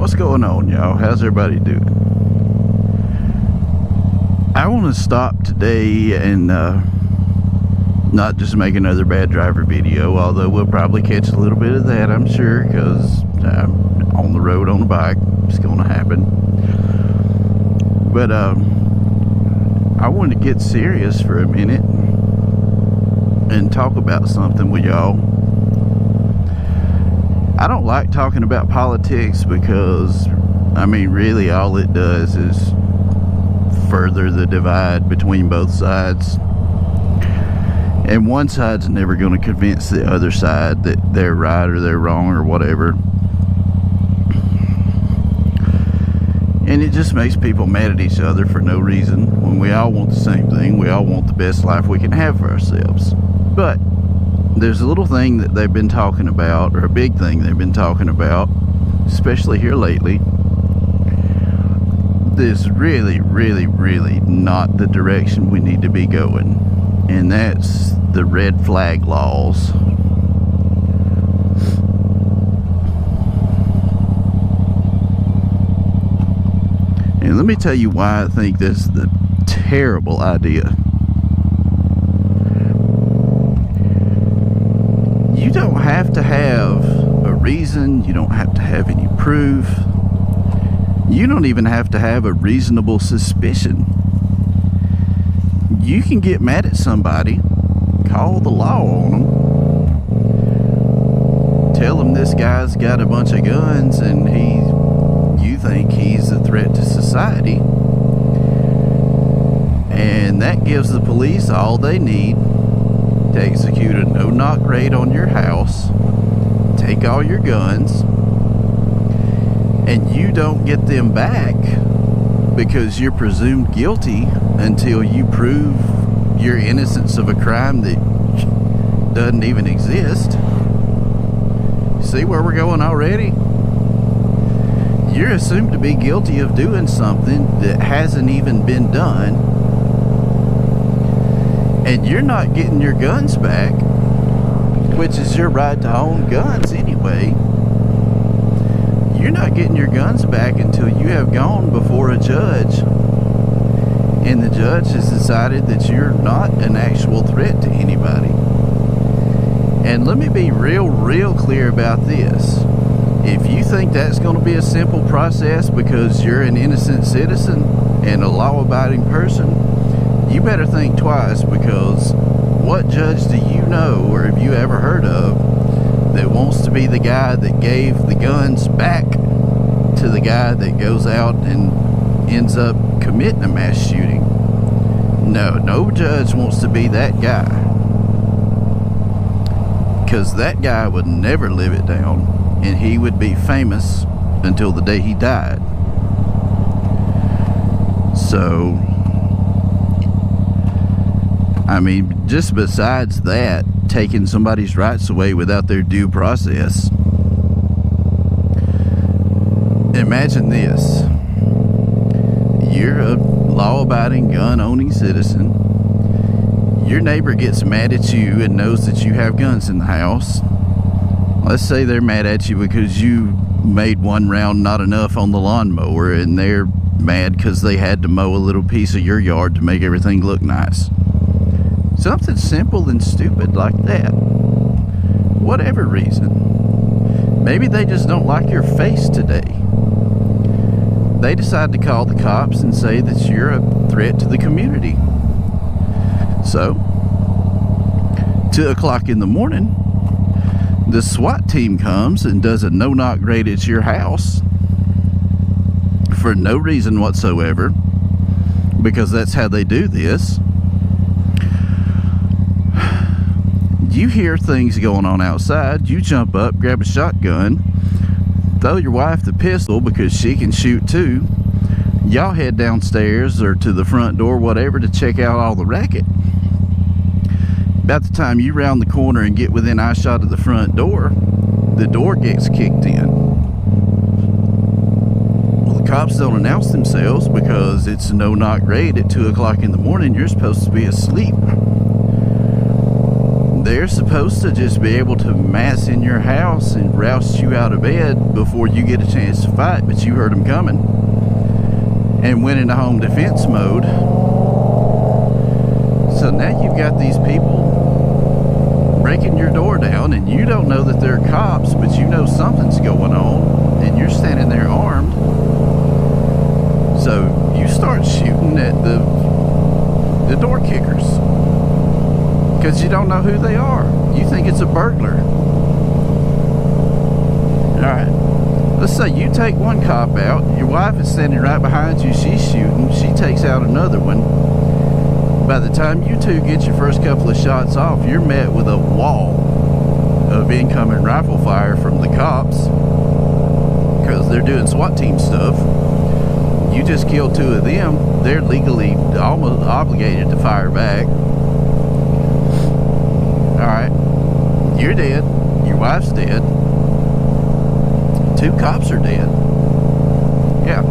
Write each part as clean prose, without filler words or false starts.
What's going on, y'all? How's everybody doing? I want to stop today and not just make another bad driver video, although we'll probably catch a little bit of that, I'm sure, because I'm on the road on a bike. It's going to happen. But I wanted to get serious for a minute and talk about something with y'all. I don't like talking about politics because, I mean, really all it does is further the divide between both sides. And one side's never going to convince the other side that they're right or they're wrong or whatever. And it just makes people mad at each other for no reason when we all want the same thing. We all want the best life we can have for ourselves. But there's a little thing that they've been talking about, or a big thing they've been talking about, especially here lately, that's really not the direction we need to be going. And that's the red flag laws. And let me tell you why I think this is the terrible idea. You don't have to have a reason. You don't have to have any proof. You don't even have to have a reasonable suspicion. You can get mad at somebody, call the law on them, tell them this guy's got a bunch of guns and you think he's a threat to society, and that gives the police all they need to execute a no-knock raid on your house, take all your guns, and you don't get them back because you're presumed guilty until you prove your innocence of a crime that doesn't even exist. See where we're going already? You're assumed to be guilty of doing something that hasn't even been done, and you're not getting your guns back, which is your right to own guns anyway. You're not getting your guns back until you have gone before a judge, and the judge has decided that you're not an actual threat to anybody. And let me be real clear about this. If you think that's going to be a simple process because you're an innocent citizen and a law-abiding person, you better think twice, because what judge do you know or have you ever heard of that wants to be the guy that gave the guns back to the guy that goes out and ends up committing a mass shooting? No judge wants to be that guy, because that guy would never live it down, and he would be famous until the day he died. So, I mean, just besides that, taking somebody's rights away without their due process. Imagine this. You're a law-abiding, gun-owning citizen. Your neighbor gets mad at you and knows that you have guns in the house. Let's say they're mad at you because you made one round not enough on the lawnmower, and they're mad because they had to mow a little piece of your yard to make everything look nice. Something simple and stupid like that. Whatever reason. Maybe they just don't like your face today. They decide to call the cops and say that you're a threat to the community. So, 2 o'clock in the morning, the SWAT team comes and does a no-knock raid at your house for no reason whatsoever, because that's how they do this. You hear things going on outside, you jump up, grab a shotgun, throw your wife the pistol because she can shoot too. Y'all head downstairs or to the front door, whatever, to check out all the racket. About the time you round the corner and get within eyeshot of the front door, the door gets kicked in. Well, the cops don't announce themselves because it's a no-knock raid at 2 o'clock in the morning. You're supposed to be asleep. they're supposed to just be able to mass in your house and roust you out of bed before you get a chance to fight, but you heard them coming and went into home defense mode. So now you've got these people breaking your door down, and you don't know that they're cops, but you know something's going on, and you're standing there armed. So you start shooting at the door kickers because you don't know who they are. You think it's a burglar. Alright, let's say you take one cop out, your wife is standing right behind you, she's shooting, she takes out another one. By the time you two get your first couple of shots off, you're met with a wall of incoming rifle fire from the cops because they're doing SWAT team stuff. You just killed two of them. They're legally almost obligated to fire back. Alright, you're dead, your wife's dead, two cops are dead. Yeah.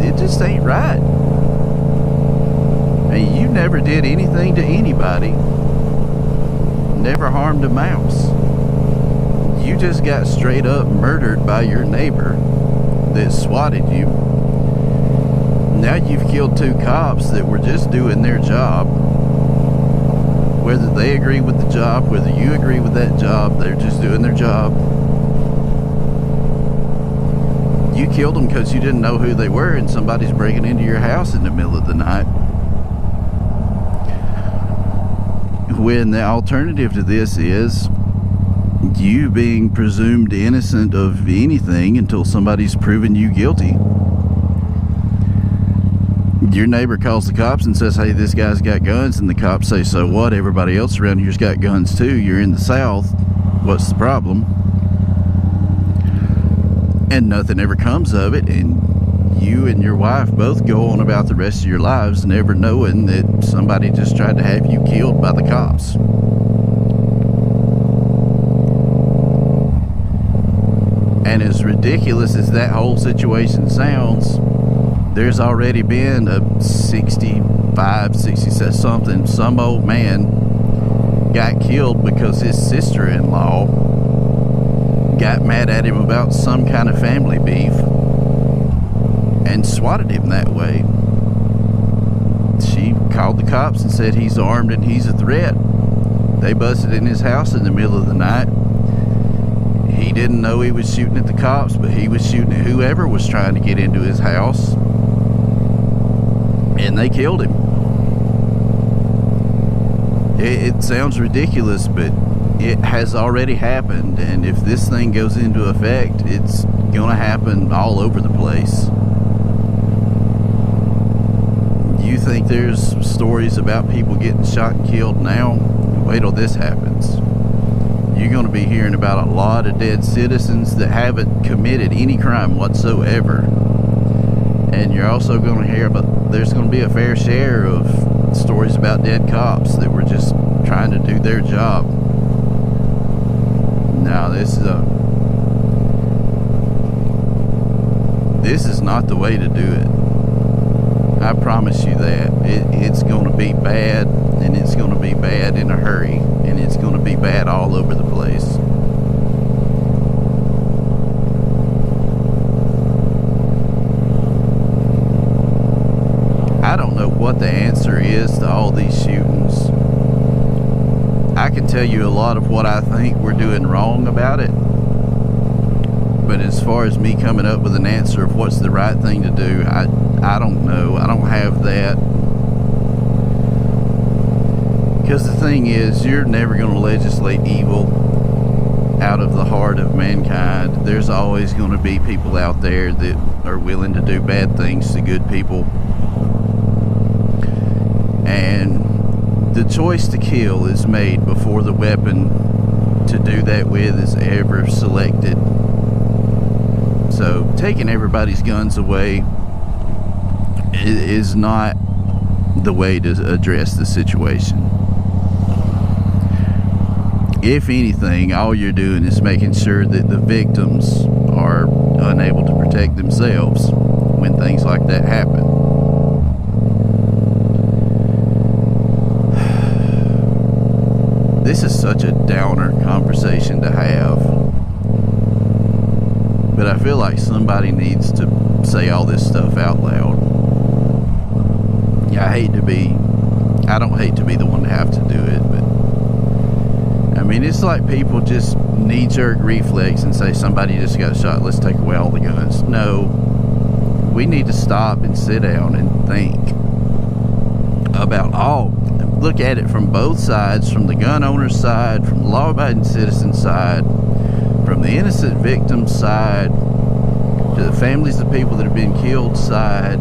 It just ain't right. I mean, you never did anything to anybody, never harmed a mouse. You just got straight up murdered by your neighbor that swatted you. Now you've killed two cops that were just doing their job. Whether they agree with the job, whether you agree with that job, they're just doing their job. You killed them because you didn't know who they were, and somebody's breaking into your house in the middle of the night. When the alternative to this is you being presumed innocent of anything until somebody's proven you guilty. Your neighbor calls the cops and says, hey, this guy's got guns, and the cops say, so what? Everybody else around here's got guns too. You're in the South. What's the problem? And nothing ever comes of it, and you and your wife both go on about the rest of your lives never knowing that somebody just tried to have you killed by the cops. And as ridiculous as that whole situation sounds, there's already been a 65, 66 something, some old man got killed because his sister-in-law got mad at him about some kind of family beef and swatted him that way. She called the cops and said he's armed and he's a threat. They busted in his house in the middle of the night. He didn't know he was shooting at the cops, but he was shooting at whoever was trying to get into his house, and they killed him. It sounds ridiculous, but it has already happened, and if this thing goes into effect, it's gonna happen all over the place. You think there's stories about people getting shot and killed now? Wait till this happens. You're going to be hearing about a lot of dead citizens that haven't committed any crime whatsoever. And you're also going to hear about, there's going to be a fair share of stories about dead cops that were just trying to do their job. Now, this is not the way to do it. I promise you that. It's going to be bad, and it's going to be bad in a hurry, and it's going to be bad all over the place. I don't know what the answer is to all these shootings. I can tell you a lot of what I think we're doing wrong about it, but as far as me coming up with an answer of what's the right thing to do, I don't know. I don't have that. Because the thing is, you're never going to legislate evil out of the heart of mankind. There's always going to be people out there that are willing to do bad things to good people. And the choice to kill is made before the weapon to do that with is ever selected. So taking everybody's guns away is not the way to address the situation. If anything, all you're doing is making sure that the victims are unable to protect themselves when things like that happen. this is such a downer conversation to have, but I feel like somebody needs to say all this stuff out loud. Yeah, I don't hate to be the one to have to do it, but I mean, it's like people just knee-jerk reflex and say somebody just got shot, let's take away all the guns. No, we need to stop and sit down and think about look at it from both sides, from the gun owner's side, from the law-abiding citizen side, from the innocent victim side, to the families of people that have been killed side.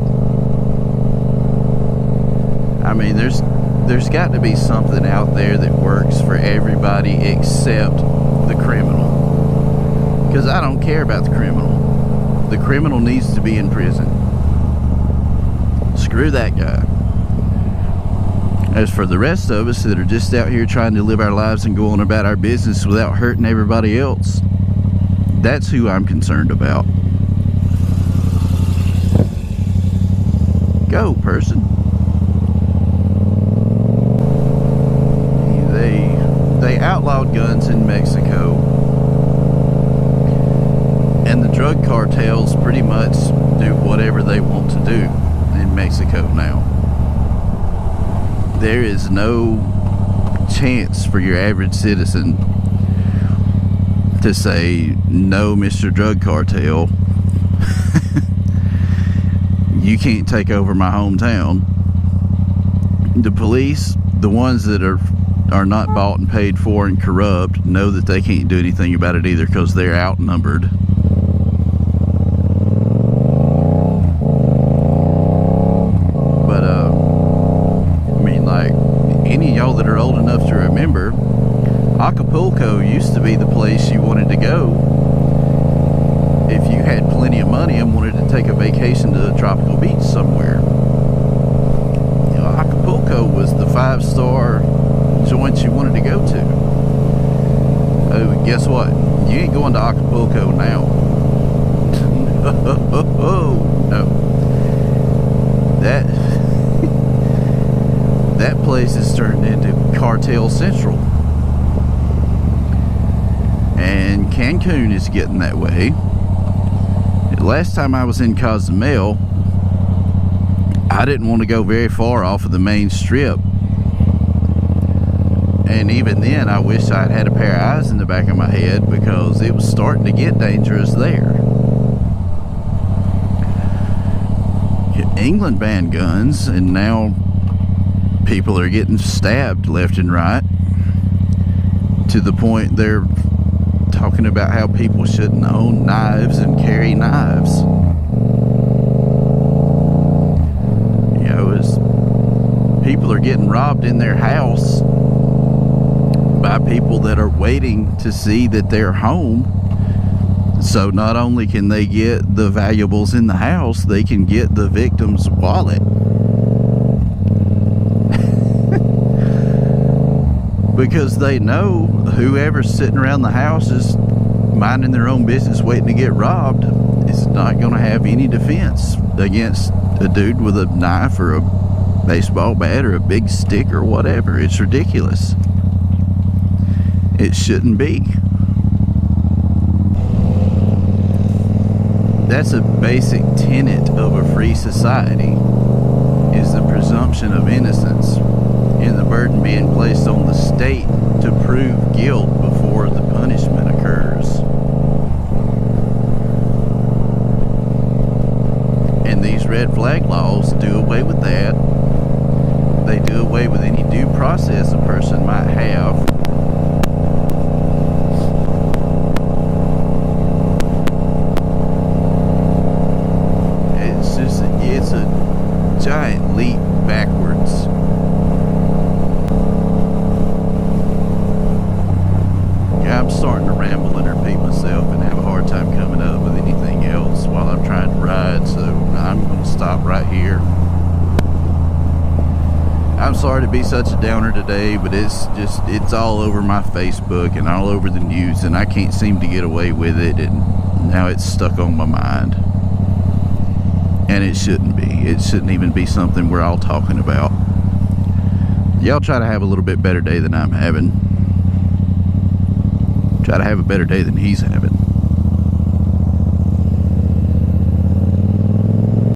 I mean, there's got to be something out there that works for everybody except the criminal. Because I don't care about the criminal. The criminal needs to be in prison. Screw that guy. As for the rest of us that are just out here trying to live our lives and go on about our business without hurting everybody else, that's who I'm concerned about. Go, person. They outlawed guns in Mexico, and the drug cartels pretty much do whatever they want to do in Mexico now. There is no chance for your average citizen to say, no, Mr. Drug Cartel, you can't take over my hometown. The police, the ones that are not bought and paid for and corrupt, know that they can't do anything about it either because they're outnumbered. But I mean, like, any of y'all that are old enough to remember, Acapulco used to be the place you wanted to go if you had plenty of money and wanted to take a vacation to a tropical beach somewhere. You know, Acapulco was the 5-star joint you wanted to go to. Oh, guess what? You ain't going to Acapulco now. No. That place is turned into Cartel Central. And Cancun is getting that way. Last time I was in Cozumel, I didn't want to go very far off of the main strip. And even then, I wish I'd had a pair of eyes in the back of my head because it was starting to get dangerous there. England banned guns, and now people are getting stabbed left and right, to the point they're talking about how people shouldn't own knives and carry knives. You know, as people are getting robbed in their house by people that are waiting to see that they're home. So not only can they get the valuables in the house, they can get the victim's wallet. Because they know whoever's sitting around the house is minding their own business waiting to get robbed is not going to have any defense against a dude with a knife or a baseball bat or a big stick or whatever. It's ridiculous. It shouldn't be. That's a basic tenet of a free society, is the presumption of innocence and the burden being placed on the state to prove guilt before the punishment occurs. And these red flag laws do away with that. They do away with any due process a person might have. It's a giant leap backwards. Yeah, I'm starting to ramble and repeat myself and have a hard time coming up with anything else while I'm trying to ride, so I'm going to stop right here. I'm sorry to be such a downer today, but it's all over my Facebook and all over the news, and I can't seem to get away with it, and now it's stuck on my mind. And it shouldn't be. It shouldn't even be something we're all talking about. Y'all try to have a little bit better day than I'm having. try to have a better day than he's having.